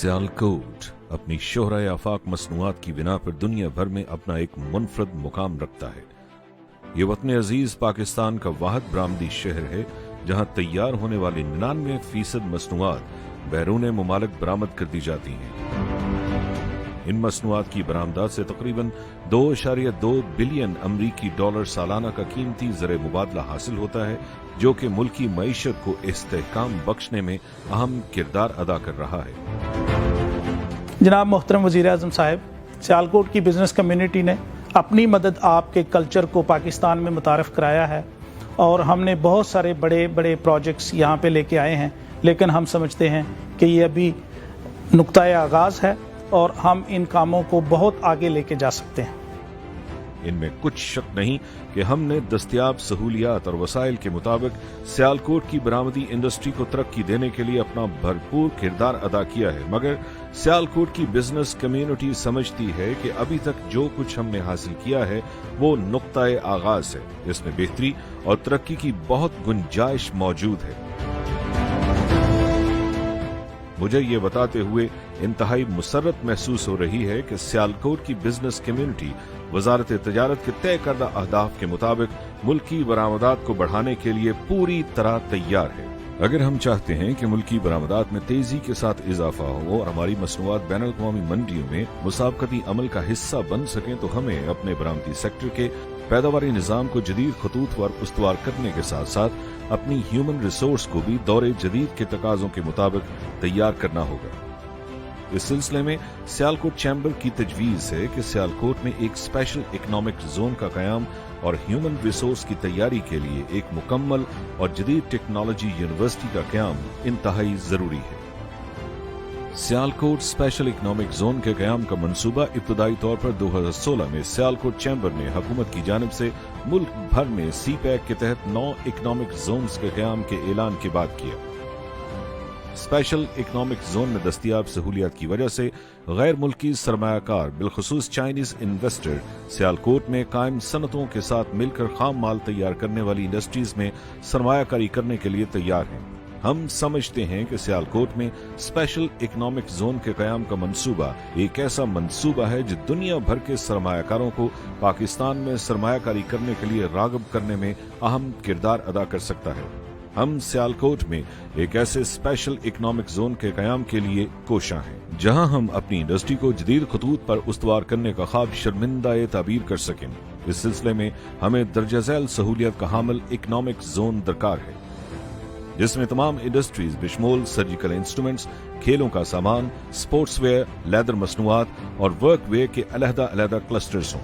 सियालकोट अपनी शोहरा आफाक मसनूआत की बिना पर दुनिया भर में अपना एक मुनफरद मुकाम रखता है। ये वतन अजीज पाकिस्तान का वाहिद बरामदी शहर है जहाँ तैयार होने वाली 99% मसनूआत बैरून मुमालिक बरामद कर दी जाती हैं। इन मसनूआत की बरामदात से तकरीबन 2.2 बिलियन अमरीकी डॉलर सालाना का कीमती ज़र मुबादला हासिल होता है, जो कि मुल्की मईशत को इस्तेहकाम बख्शने में अहम किरदार अदा कर रहा है। जनाब मोहतरम वज़ीर आज़म साहब, सियालकोट की बिज़नेस कम्युनिटी ने अपनी मदद आपके कल्चर को पाकिस्तान में मुतारफ़ कराया है और हमने बहुत सारे बड़े बड़े प्रोजेक्ट्स यहाँ पे लेके आए हैं, लेकिन हम समझते हैं कि ये अभी नुक्ता आगाज़ है और हम इन कामों को बहुत आगे लेके जा सकते हैं। इनमें कुछ शक नहीं कि हमने दस्तयाब सहूलियात और वसाइल के मुताबिक सियालकोट की बरामदी इंडस्ट्री को तरक्की देने के लिए अपना भरपूर किरदार अदा किया है, मगर सियालकोट की बिजनेस कम्युनिटी समझती है कि अभी तक जो कुछ हमने हासिल किया है वो नुक्ता आगाज है। इसमें बेहतरी और तरक्की की बहुत गुंजाइश मौजूद है। मुझे ये बताते हुए इंतहाई मुसर्रत महसूस हो रही है कि सियालकोट की बिजनेस कम्युनिटी वजारत तजारत के तय करदा अहदाफ के मुताबिक मुल्की बरामदात को बढ़ाने के लिए पूरी तरह तैयार है। अगर हम चाहते हैं कि मुल्की बरामदात में तेजी के साथ इजाफा हो और हमारी मसनूआत बैनुल अक़वामी मंडियों में मुसाबकती अमल का हिस्सा बन सकें, तो हमें अपने बरामदी सेक्टर के पैदावारी निज़ाम को जदीद खतूत पर उस्तवार करने के साथ साथ अपनी ह्यूमन रिसोर्स को भी दौरे जदीद के तकाज़ों के मुताबिक तैयार करना होगा। इस सिलसिले में सियालकोट चैम्बर की तजवीज़ है कि सियालकोट में एक स्पेशल इकनॉमिक जोन का कयाम और ह्यूमन रिसोर्स की तैयारी के लिए एक मुकम्मल और जदीद टेक्नोलॉजी यूनिवर्सिटी का कयाम इंतहाई जरूरी है। सियालकोट स्पेशल इकनॉमिक जोन के कयाम का मंसूबा इब्तदाई तौर पर 2016 में सियालकोट चैम्बर ने हुकूमत की जानिब से मुल्क भर में CPEC के तहत 9 इकनॉमिक जोन्स के कयाम के ऐलान के बाद किया। स्पेशल इकनॉमिक जोन में दस्तयाब सहूलियात की वजह से गैर मुल्की सरमायाकार बिलखुसूस चाइनीज इन्वेस्टर सियालकोट में कायम सनतों के साथ मिलकर खाम माल तैयार करने वाली इंडस्ट्रीज में सरमायाकारी करने के लिए तैयार हैं। हम समझते हैं कि सियालकोट में स्पेशल इकनॉमिक जोन के कयाम का मंसूबा एक ऐसा मंसूबा है जो दुनिया भर के सरमायाकारों को पाकिस्तान में सरमायाकारी करने के लिए राग़िब करने में अहम किरदार अदा कर सकता है। हम सियालकोट में एक ऐसे स्पेशल इकनॉमिक जोन के कयाम के लिए कोशां हैं जहां हम अपनी इंडस्ट्री को जदीद खतूत पर उस्तवार करने का ख्वाब शर्मिंदा ताबीर कर सकें। इस सिलसिले में हमें दर्जा झैल सहूलियत का हामिल इकनॉमिक जोन दरकार है, जिसमें तमाम इंडस्ट्रीज बिशमोल सर्जिकल इंस्ट्रूमेंट्स, खेलों का सामान, स्पोर्ट्स वेयर, लेदर मसनूआत और वर्क वेयर के अलहदा क्लस्टर्स हों।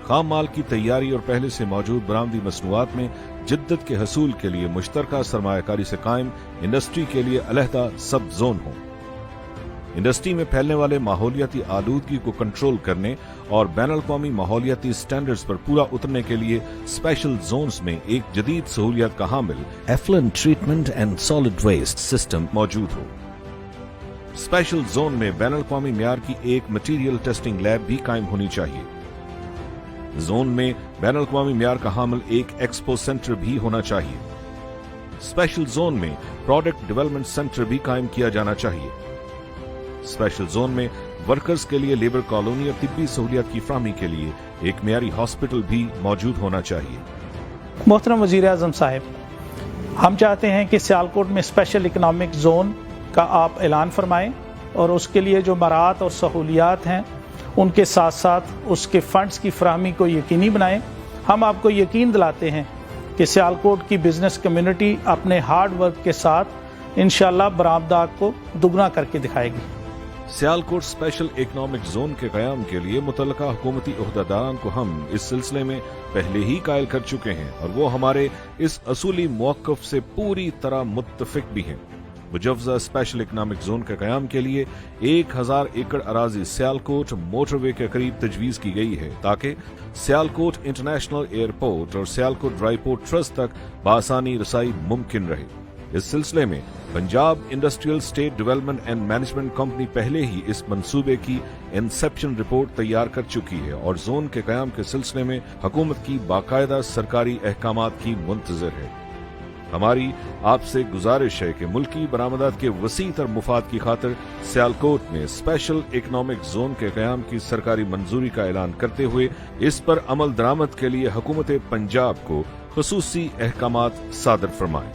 खाम माल की तैयारी और पहले से मौजूद बरामदी मसनूआत में जिद्दत के हसूल के लिए मुश्तरका सरमायाकारी से कायम इंडस्ट्री के लिए अलहदा सब जोन हो। इंडस्ट्री में फैलने वाले माहौलियाती आलूदगी को कंट्रोल करने और बैनुल अक़वामी माहौलियाती स्टैंडर्ड्स पर पूरा उतरने के लिए स्पेशल जोन्स में एक जदीद सहूलियत का हामिल effluent treatment and solid waste system मौजूद हो। स्पेशल जोन में बैनुल अक़वामी मेयार की एक मटीरियल टेस्टिंग लैब भी कायम होनी चाहिए। जोन में बैनुल अक़वामी मेयार का हामिल एक एक्सपो सेंटर भी होना चाहिए। स्पेशल जोन में प्रोडक्ट डेवलपमेंट सेंटर भी कायम किया जाना चाहिए। स्पेशल जोन में वर्कर्स के लिए लेबर कॉलोनी और तिब्बी सहूलियत की फराहमी के लिए एक मेयारी हॉस्पिटल भी मौजूद होना चाहिए। मोहतरम वज़ीर आज़म साहब, हम चाहते हैं कि सियालकोट में स्पेशल इकनॉमिक जोन का आप ऐलान फरमाएं और उसके लिए जो मराहत और सहूलियात हैं उनके साथ साथ उसके फंड्स की फराहमी को यकीनी बनाएं। हम आपको यकीन दिलाते हैं कि सियालकोट की बिजनेस कम्युनिटी अपने हार्ड वर्क के साथ इंशाअल्लाह बरामदात को दुगना करके दिखाएगी। सियालकोट स्पेशल इकनॉमिक जोन के कयाम के लिए मुतल्लका हुकूमती ओहदेदारान को हम इस सिलसिले में पहले ही कायल कर चुके हैं और वो हमारे इस असूली मौक़िफ़ से पूरी तरह मुत्तफ़िक भी हैं। मुजव्वज़ा स्पेशल इकनॉमिक जोन के कयाम के लिए 1000 एकड़ अराजी सियालकोट मोटरवे के करीब तजवीज़ की गई है, ताकि सियालकोट इंटरनेशनल एयरपोर्ट और सियालकोट ड्राई पोर्ट ट्रस्ट तक बआसानी रसाई मुमकिन रहे। इस सिलसिले में Punjab industrial state development and management company पहले ही इस मंसूबे की इंसेप्शन रिपोर्ट तैयार कर चुकी है और जोन के कयाम के सिलसिले में हुकूमत की बाकायदा सरकारी अहकामात की मुंतज़िर है। हमारी आपसे गुजारिश है कि मुल्की बरामदात के वसी तर मुफाद की खातिर सियालकोट में स्पेशल इकनॉमिक जोन के क़याम की सरकारी मंजूरी का ऐलान करते हुए इस पर अमल दरामद के लिए हुकूमत पंजाब को खुसूसी अहकामात सादर फरमाएं।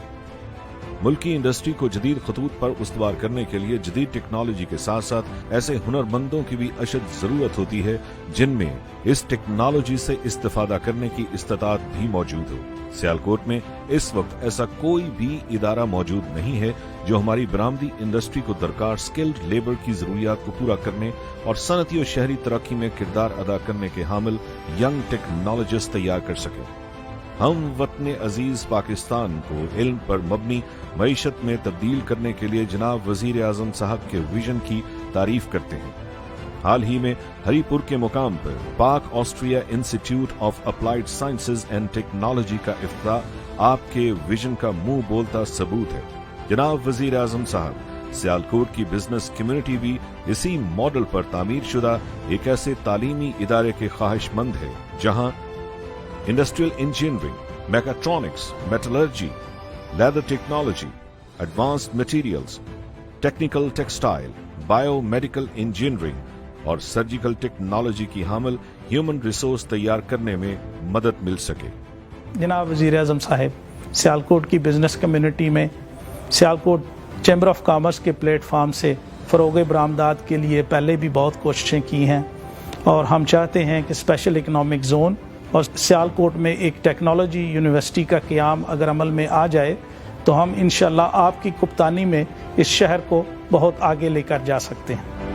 मुल्की इंडस्ट्री को जदीद खतूत पर उस्तवार करने के लिए जदीद टेक्नोलॉजी के साथ साथ ऐसे हुनरमंदों की भी अशद जरूरत होती है जिनमें इस टेक्नोलॉजी से इस्तेफादा करने की इस्तात भी मौजूद हो। सियालकोट में इस वक्त ऐसा कोई भी इदारा मौजूद नहीं है जो हमारी बरामदी इंडस्ट्री को दरकार स्किल्ड लेबर की जरूरियात को पूरा करने और सनती और शहरी तरक्की में किरदार अदा करने के हामिल यंग टेक्नोलॉजिस्ट तैयार कर सके। हम वतन अजीज पाकिस्तान को इल्म पर मबनी मईशत में तब्दील करने के लिए जनाब वजीर आजम साहब के विजन की तारीफ करते हैं। हाल ही में हरीपुर के मुकाम पर पाक Austria institute of applied sciences and technology का इफ्तिताह आपके विजन का मुंह बोलता सबूत है। जनाब वजीर आजम साहब, सियालकोट की बिजनेस कम्युनिटी भी इसी मॉडल पर तामीर शुदा एक ऐसे तालीमी इदारे के ख्वाहिशमंद है जहां industrial engineering, mechatronics, metallurgy, leather technology, advanced materials, technical textile, biomedical engineering और सर्जिकल टेक्नोलॉजी की हामिल ह्यूमन रिसोर्स तैयार करने में मदद मिल सके। जनाब वज़ीर आज़म साहब, सियालकोट की बिजनेस कम्युनिटी में सियालकोट चैम्बर ऑफ कॉमर्स के प्लेटफार्म से फ़रोग़ बरामदात के लिए पहले भी बहुत कोशिशें की हैं और हम चाहते हैं कि स्पेशल इकनॉमिक जोन और सियालकोट में एक टेक्नोलॉजी यूनिवर्सिटी का क़याम अगर अमल में आ जाए तो हम इंशाअल्लाह आपकी कप्तानी में इस शहर को बहुत आगे लेकर जा सकते हैं।